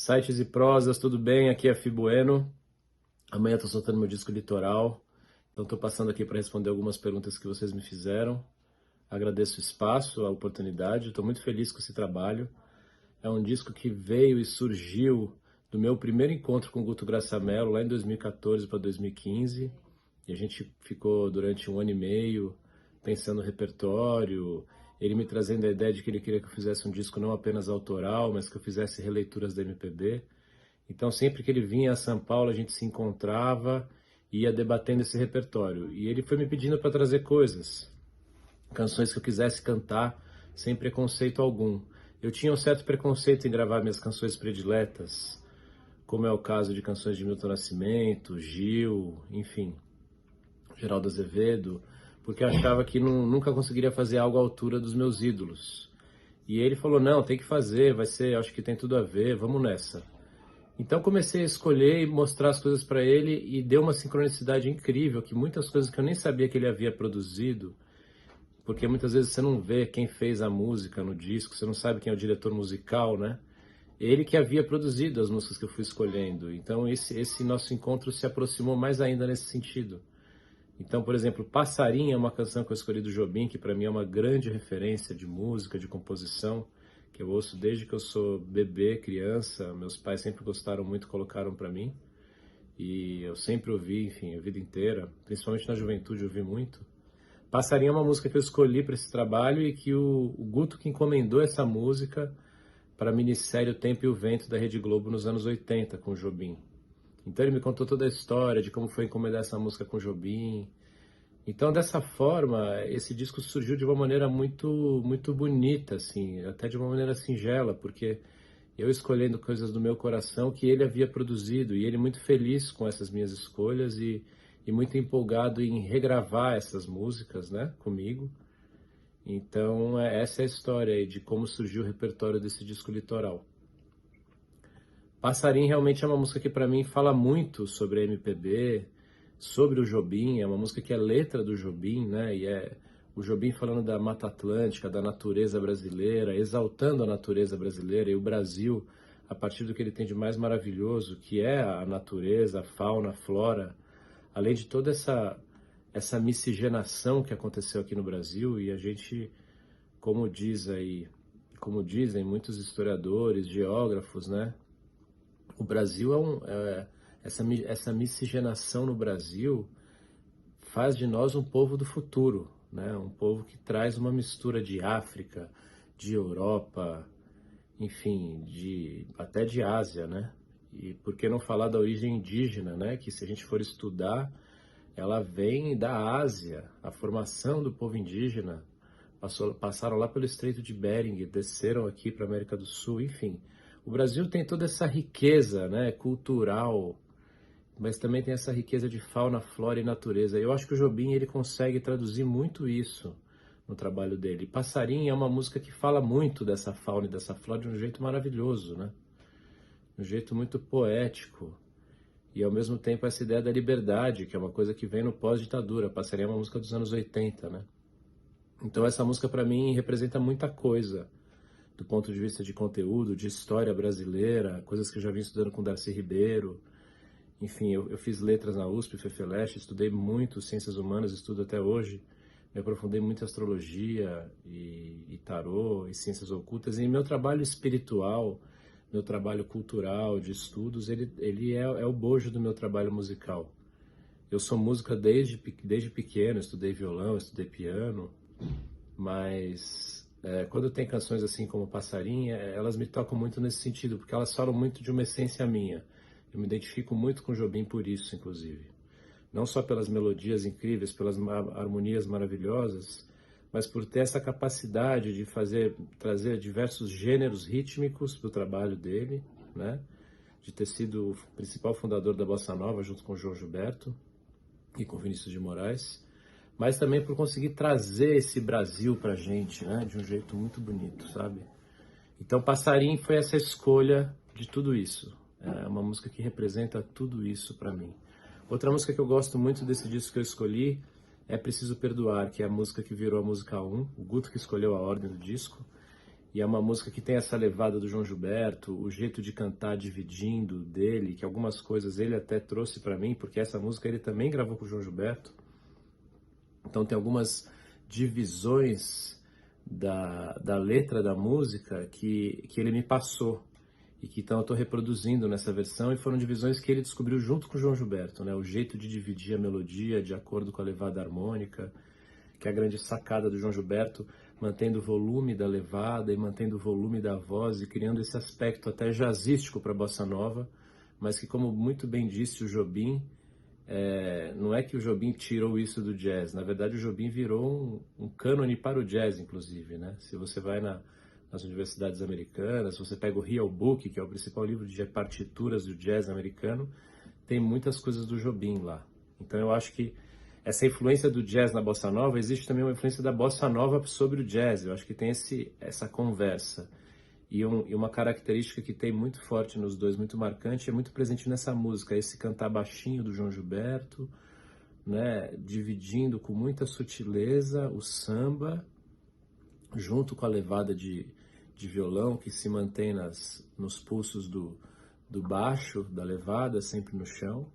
Sites e prosas, tudo bem? Aqui é Fibueno. Amanhã estou soltando meu disco Litoral. Então estou passando aqui para responder algumas perguntas que vocês me fizeram. Agradeço o espaço, a oportunidade. Estou muito feliz com esse trabalho. É um disco que veio e surgiu do meu primeiro encontro com o Guto Graçamelo, lá em 2014 para 2015. E a gente ficou durante 1 ano e meio pensando no repertório, ele me trazendo a ideia de que ele queria que eu fizesse um disco não apenas autoral, mas que eu fizesse releituras da MPB. Então, sempre que ele vinha a São Paulo, a gente se encontrava e ia debatendo esse repertório. E ele foi me pedindo para trazer coisas, canções que eu quisesse cantar sem preconceito algum. Eu tinha um certo preconceito em gravar minhas canções prediletas, como é o caso de canções de Milton Nascimento, Gil, enfim, Geraldo Azevedo, porque eu achava que nunca conseguiria fazer algo à altura dos meus ídolos. E ele falou, não, tem que fazer, vai ser, acho que tem tudo a ver, vamos nessa. Então comecei a escolher e mostrar as coisas para ele e deu uma sincronicidade incrível, que muitas coisas que eu nem sabia que ele havia produzido, porque muitas vezes você não vê quem fez a música no disco, você não sabe quem é o diretor musical, né? Ele que havia produzido as músicas que eu fui escolhendo. Então esse nosso encontro se aproximou mais ainda nesse sentido. Então, por exemplo, Passarinho é uma canção que eu escolhi do Jobim, que para mim é uma grande referência de música, de composição, que eu ouço desde que eu sou bebê, criança. Meus pais sempre gostaram muito, colocaram para mim. E eu sempre ouvi, enfim, a vida inteira, principalmente na juventude, eu ouvi muito. Passarinho é uma música que eu escolhi para esse trabalho e que o Guto que encomendou essa música para a minissérie O Tempo e o Vento da Rede Globo nos anos 80, com o Jobim. Então ele me contou toda a história de como foi encomendar essa música com o Jobim. Então, dessa forma, esse disco surgiu de uma maneira muito bonita, assim, até de uma maneira singela, porque eu escolhendo coisas do meu coração que ele havia produzido, e ele muito feliz com essas minhas escolhas e muito empolgado em regravar essas músicas, né, comigo. Então, essa é a história aí de como surgiu o repertório desse disco Litoral. Passarinho realmente é uma música que para mim fala muito sobre a MPB, sobre o Jobim, é uma música que é letra do Jobim, né? E é o Jobim falando da Mata Atlântica, da natureza brasileira, exaltando a natureza brasileira e o Brasil a partir do que ele tem de mais maravilhoso, que é a natureza, a fauna, a flora, além de toda essa miscigenação que aconteceu aqui no Brasil e a gente, como diz aí, como dizem muitos historiadores, geógrafos, né? O Brasil essa miscigenação no Brasil faz de nós um povo do futuro, né? Um povo que traz uma mistura de África, de Europa, enfim, até de Ásia, né? E por que não falar da origem indígena, né? Que se a gente for estudar, ela vem da Ásia, a formação do povo indígena. Passaram lá pelo Estreito de Bering, desceram aqui para a América do Sul, enfim. O Brasil tem toda essa riqueza, né, cultural, mas também tem essa riqueza de fauna, flora e natureza. Eu acho que o Jobim ele consegue traduzir muito isso no trabalho dele. Passarinho é uma música que fala muito dessa fauna e dessa flora de um jeito maravilhoso, né? De um jeito muito poético. E ao mesmo tempo essa ideia da liberdade, que é uma coisa que vem no pós-ditadura. Passarinho é uma música dos anos 80, né? Então essa música para mim representa muita coisa do ponto de vista de conteúdo, de história brasileira, coisas que eu já vim estudando com Darcy Ribeiro. Enfim, eu fiz letras na USP, FEFELESH, estudei muito ciências humanas, estudo até hoje. Me aprofundei muito em astrologia e tarô e ciências ocultas. E meu trabalho espiritual, meu trabalho cultural, de estudos, ele é o bojo do meu trabalho musical. Eu sou música desde pequeno, estudei violão, estudei piano, mas quando tem canções assim como Passarinha, elas me tocam muito nesse sentido, porque elas falam muito de uma essência minha. Eu me identifico muito com Jobim por isso, inclusive. Não só pelas melodias incríveis, pelas harmonias maravilhosas, mas por ter essa capacidade de trazer diversos gêneros rítmicos para o trabalho dele, né? De ter sido o principal fundador da Bossa Nova, junto com João Gilberto e com Vinícius de Moraes, mas também por conseguir trazer esse Brasil pra gente, né, de um jeito muito bonito, sabe? Então Passarinho foi essa escolha de tudo isso. É uma música que representa tudo isso pra mim. Outra música que eu gosto muito desse disco que eu escolhi é Preciso Perdoar, que é a música que virou a música 1, o Guto que escolheu a ordem do disco. E é uma música que tem essa levada do João Gilberto, o jeito de cantar dividindo dele, que algumas coisas ele até trouxe para mim, porque essa música ele também gravou com o João Gilberto. Então tem algumas divisões da letra da música que ele me passou e que então eu estou reproduzindo nessa versão, e foram divisões que ele descobriu junto com o João Gilberto, né? O jeito de dividir a melodia de acordo com a levada harmônica, que é a grande sacada do João Gilberto, mantendo o volume da levada e mantendo o volume da voz e criando esse aspecto até jazzístico para a bossa nova, mas que, como muito bem disse o Jobim, não é que o Jobim tirou isso do jazz, na verdade o Jobim virou um cânone para o jazz, inclusive, né? Se você vai nas universidades americanas, se você pega o Real Book, que é o principal livro de partituras do jazz americano, tem muitas coisas do Jobim lá. Então eu acho que essa influência do jazz na bossa nova, existe também uma influência da bossa nova sobre o jazz. Eu acho que tem essa conversa. E uma característica que tem muito forte nos dois, muito marcante, é muito presente nessa música, esse cantar baixinho do João Gilberto, né, dividindo com muita sutileza o samba, junto com a levada de violão que se mantém nos pulsos do baixo, da levada, sempre no chão.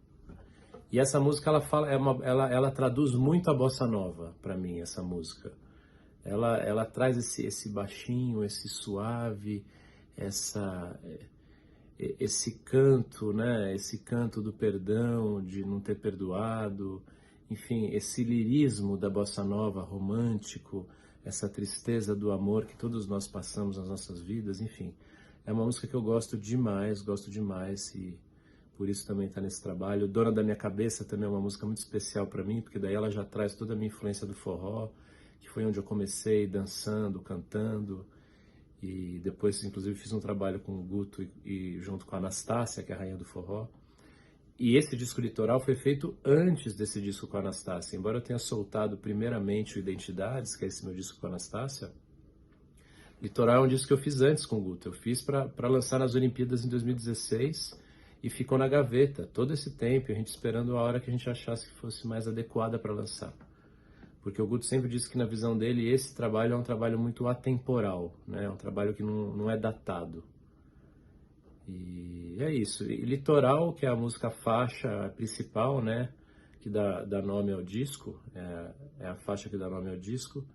E essa música, ela fala, ela traduz muito a bossa nova para mim, essa música. Ela traz esse baixinho, esse suave, esse canto, né? Esse canto do perdão, de não ter perdoado, enfim, esse lirismo da bossa nova, romântico, essa tristeza do amor que todos nós passamos nas nossas vidas, enfim. É uma música que eu gosto demais e por isso também está nesse trabalho. Dona da Minha Cabeça também é uma música muito especial para mim, porque daí ela já traz toda a minha influência do forró, que foi onde eu comecei dançando, cantando, e depois inclusive fiz um trabalho com o Guto e junto com a Anastácia, que é a rainha do forró. E esse disco Litoral foi feito antes desse disco com a Anastácia. Embora eu tenha soltado primeiramente o Identidades, que é esse meu disco com a Anastácia, Litoral é um disco que eu fiz antes com o Guto. Eu fiz para lançar nas Olimpíadas em 2016 e ficou na gaveta todo esse tempo, a gente esperando a hora que a gente achasse que fosse mais adequada para lançar. Porque o Guto sempre disse que, na visão dele, esse trabalho é um trabalho muito atemporal, né? É um trabalho que não é datado. E é isso. E Litoral, que é a música faixa principal, né? Que dá nome ao disco, é a faixa que dá nome ao disco.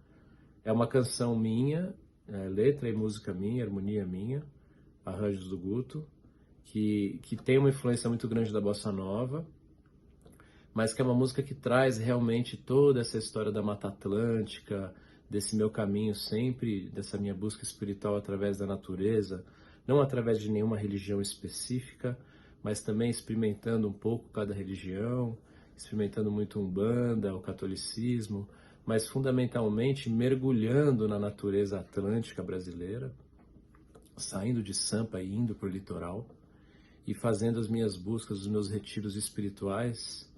É uma canção minha, letra e música minha, harmonia minha, arranjos do Guto, que tem uma influência muito grande da bossa nova, mas que é uma música que traz realmente toda essa história da Mata Atlântica, desse meu caminho sempre, dessa minha busca espiritual através da natureza, não através de nenhuma religião específica, mas também experimentando um pouco cada religião, experimentando muito Umbanda, o catolicismo, mas fundamentalmente mergulhando na natureza atlântica brasileira, saindo de Sampa e indo para o litoral, e fazendo as minhas buscas, os meus retiros espirituais,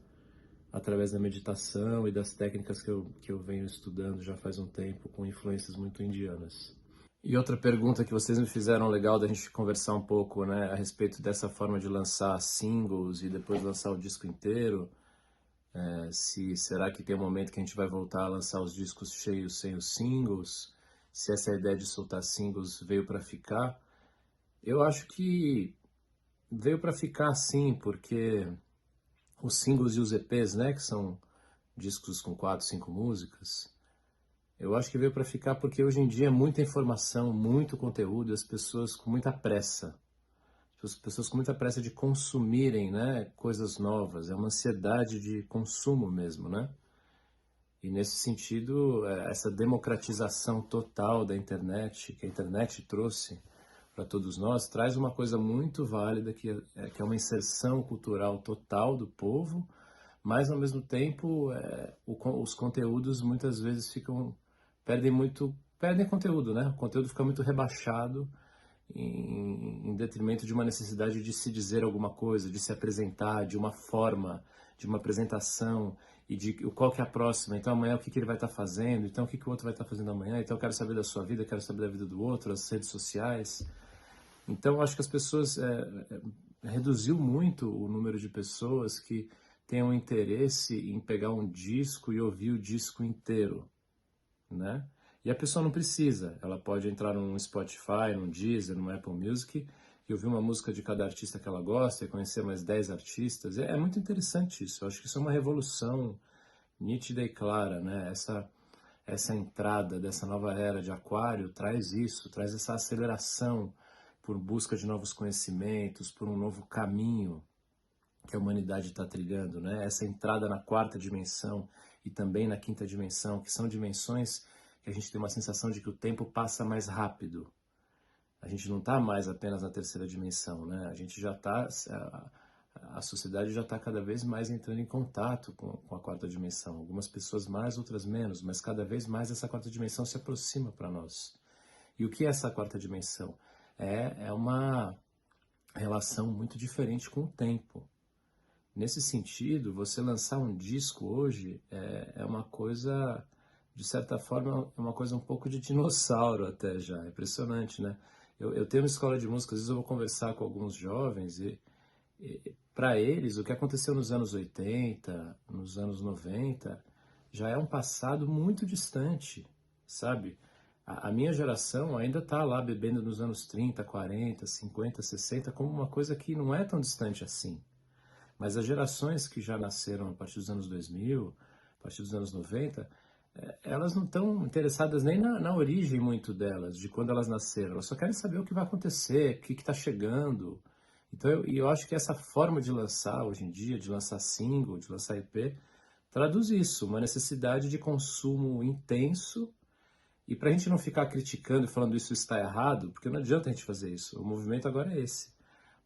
através da meditação e das técnicas que eu venho estudando já faz um tempo, com influências muito indianas. E outra pergunta que vocês me fizeram legal da gente conversar um pouco, né, a respeito dessa forma de lançar singles e depois lançar o disco inteiro, se será que tem um momento que a gente vai voltar a lançar os discos cheios sem os singles, se essa ideia de soltar singles veio para ficar. Eu acho que veio para ficar sim, porque os singles e os EPs, né, que são discos com 4, 5 músicas, eu acho que veio para ficar porque hoje em dia é muita informação, muito conteúdo, e as pessoas com muita pressa. As pessoas com muita pressa de consumirem, né, coisas novas. É uma ansiedade de consumo mesmo, né? E nesse sentido, essa democratização total da internet, que a internet trouxe para todos nós, traz uma coisa muito válida, que é uma inserção cultural total do povo, mas ao mesmo tempo os conteúdos muitas vezes perdem conteúdo, né? O conteúdo fica muito rebaixado em detrimento de uma necessidade de se dizer alguma coisa, de se apresentar, de uma forma, de uma apresentação, e de qual que é a próxima, então amanhã o que ele vai estar fazendo, então o que o outro vai estar fazendo amanhã, então eu quero saber da sua vida, eu quero saber da vida do outro, as redes sociais. Então acho que as pessoas, reduziu muito o número de pessoas que tenham interesse em pegar um disco e ouvir o disco inteiro, né? E a pessoa não precisa, ela pode entrar num Spotify, num Deezer, num Apple Music, e ouvir uma música de cada artista que ela gosta, e conhecer mais 10 artistas. É muito interessante isso, eu acho que isso é uma revolução nítida e clara, né? Essa entrada dessa nova era de Aquário traz isso, traz essa aceleração por busca de novos conhecimentos, por um novo caminho que a humanidade está trilhando, né? Essa entrada na quarta dimensão e também na quinta dimensão, que são dimensões que a gente tem uma sensação de que o tempo passa mais rápido. A gente não está mais apenas na terceira dimensão, né? A gente já está, a sociedade já está cada vez mais entrando em contato com a quarta dimensão. Algumas pessoas mais, outras menos, mas cada vez mais essa quarta dimensão se aproxima para nós. E o que é essa quarta dimensão? É uma relação muito diferente com o tempo. Nesse sentido, você lançar um disco hoje é uma coisa, de certa forma, é uma coisa um pouco de dinossauro até já. É impressionante, né? Eu tenho uma escola de música, às vezes eu vou conversar com alguns jovens e para eles, o que aconteceu nos anos 80, nos anos 90, já é um passado muito distante, sabe? A minha geração ainda está lá bebendo nos anos 30, 40, 50, 60 como uma coisa que não é tão distante assim. Mas as gerações que já nasceram a partir dos anos 2000, a partir dos anos 90, elas não estão interessadas nem na origem muito delas, de quando elas nasceram. Elas só querem saber o que vai acontecer, o que está chegando. Então, eu acho que essa forma de lançar hoje em dia, de lançar single, de lançar EP, traduz isso, uma necessidade de consumo intenso. E para a gente não ficar criticando e falando isso está errado, porque não adianta a gente fazer isso. O movimento agora é esse.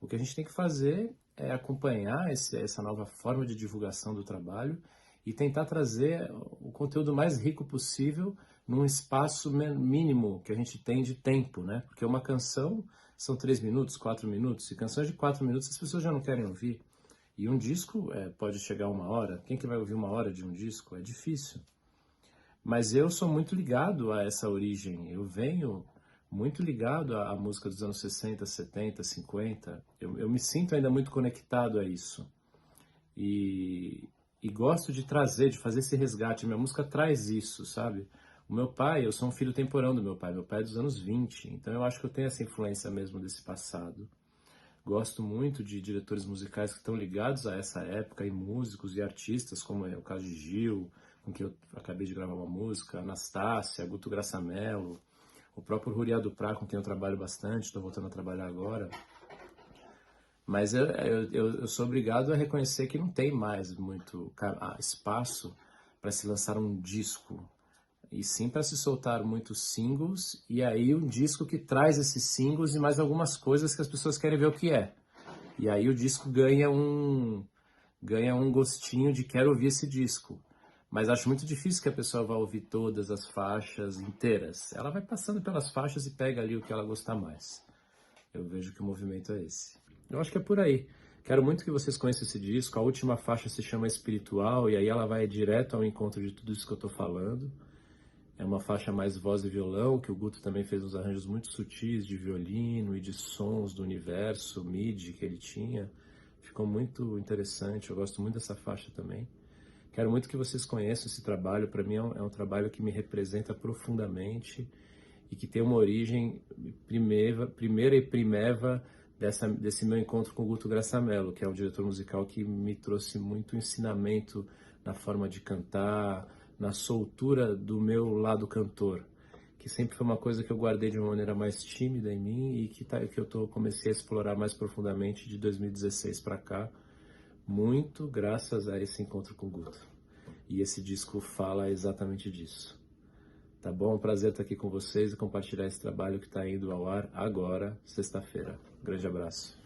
O que a gente tem que fazer é acompanhar essa nova forma de divulgação do trabalho e tentar trazer o conteúdo mais rico possível num espaço mínimo que a gente tem de tempo, né? Porque uma canção são 3 minutos, 4 minutos, e canções de 4 minutos as pessoas já não querem ouvir. E um disco pode chegar a 1 hora. Quem que vai ouvir 1 hora de um disco? É difícil. Mas eu sou muito ligado a essa origem. Eu venho muito ligado à música dos anos 60, 70, 50. Eu me sinto ainda muito conectado a isso. E gosto de trazer, de fazer esse resgate. Minha música traz isso, sabe? O meu pai, eu sou um filho temporão do meu pai. Meu pai é dos anos 20. Então eu acho que eu tenho essa influência mesmo desse passado. Gosto muito de diretores musicais que estão ligados a essa época, e músicos e artistas, como é o caso de Gil, com quem eu acabei de gravar uma música, Anastácia, Guto Graça Mello, o próprio Ruriá Duprá, com quem eu trabalho bastante, estou voltando a trabalhar agora. Mas eu sou obrigado a reconhecer que não tem mais muito espaço para se lançar um disco, e sim para se soltar muitos singles, e aí um disco que traz esses singles e mais algumas coisas que as pessoas querem ver o que é. E aí o disco ganha um gostinho de quero ouvir esse disco. Mas acho muito difícil que a pessoa vá ouvir todas as faixas inteiras. Ela vai passando pelas faixas e pega ali o que ela gostar mais. Eu vejo que o movimento é esse. Eu acho que é por aí. Quero muito que vocês conheçam esse disco. A última faixa se chama Espiritual, e aí ela vai direto ao encontro de tudo isso que eu estou falando. É uma faixa mais voz e violão, que o Guto também fez uns arranjos muito sutis de violino e de sons do universo MIDI que ele tinha. Ficou muito interessante, eu gosto muito dessa faixa também. Quero muito que vocês conheçam esse trabalho. Para mim é um trabalho que me representa profundamente e que tem uma origem primeira e primeva desse meu encontro com o Guto Graça Mello, que é um diretor musical que me trouxe muito ensinamento na forma de cantar, na soltura do meu lado cantor, que sempre foi uma coisa que eu guardei de uma maneira mais tímida em mim e que eu comecei a explorar mais profundamente de 2016 para cá, muito graças a esse encontro com o Guto. E esse disco fala exatamente disso. Tá bom? É um prazer estar aqui com vocês e compartilhar esse trabalho que está indo ao ar agora, sexta-feira. Grande abraço.